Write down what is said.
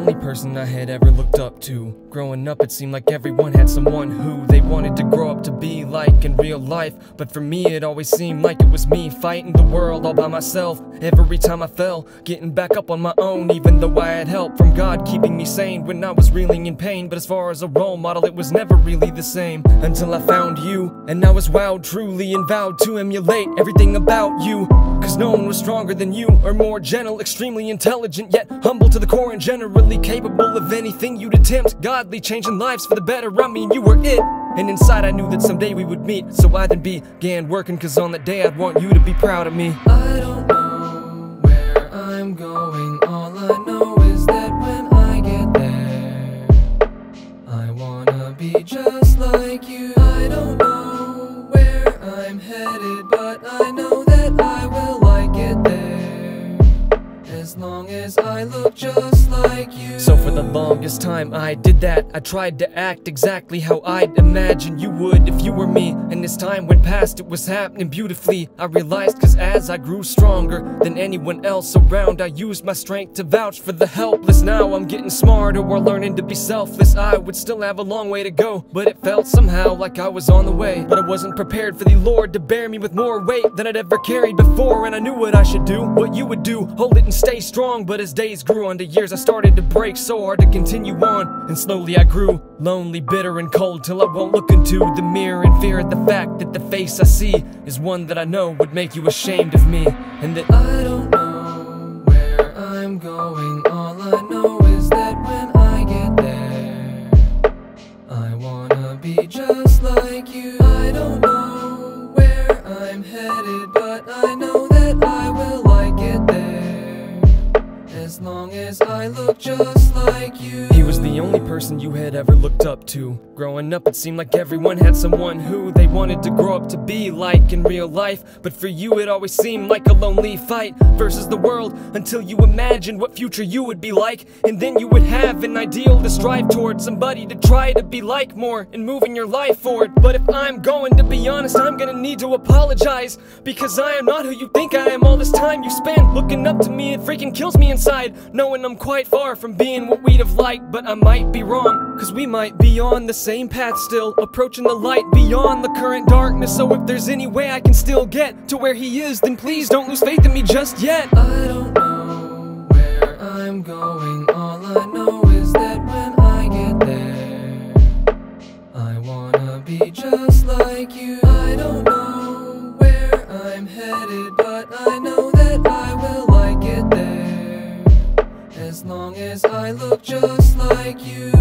only person I had ever looked up to. Growing up, it seemed like everyone had someone who they wanted to grow up to be like in real life. But for me, it always seemed like it was me fighting the world all by myself. Every time I fell, getting back up on my own, even though I had help from God keeping me sane when I was reeling in pain. But as far as a role model, it was never really the same until I found you, and I was wowed truly and vowed to emulate everything about you. Cause no one was stronger than you, or more gentle, extremely intelligent, yet humble to the core and generally capable of anything you'd attempt. Godly, changing lives for the better, I mean, you were it. And inside I knew that someday we would meet, so I then began working, cause on that day I'd want you to be proud of me. I don't know where I'm going, all I know is that when I get there, I wanna be just like you. I don't know where I'm headed, but I know that I will like it there, as long as I look just like you. So for the longest time I did that. I tried to act exactly how I'd imagine you would if you were me. And as time went past, it was happening beautifully. I realized cause as I grew stronger than anyone else around, I used my strength to vouch for the helpless. Now I'm getting smarter or learning to be selfless. I would still have a long way to go, but it felt somehow like I was on the way. But I wasn't prepared for the Lord to bear me with more weight than I'd ever carried before. And I knew what I should do, what you would do, hold it and stay strong. But as days grew on to years, I started to break so hard to continue on. And slowly I grew lonely, bitter and cold, till I won't look into the mirror and fear at the fact that the face I see is one that I know would make you ashamed of me. And that I don't know where I'm going, all I know is that when I get there, I wanna be just like you. I don't know where I'm headed, but I know that I will like it there, as long as I look just like you. he was the only person you had ever looked up to. Growing up, it seemed like everyone had someone who they wanted to grow up to be like in real life. But for you, it always seemed like a lonely fight versus the world, until you imagined what future you would be like. And then you would have an ideal to strive towards, somebody to try to be like more and moving your life forward. But if I'm going to be honest, I'm gonna need to apologize, because I am not who you think I am. All this time you spent looking up to me, it freaking kills me inside, knowing I'm quite far from being what we'd have liked. But I might be wrong, cause we might be on the same path still, approaching the light beyond the current darkness. So if there's any way I can still get to where he is, then please don't lose faith in me just yet. I don't know where I'm going, all I know is that when I get there, I wanna be just like you. I don't know where I'm headed, but I know that I will like it there, as long as I look just like you.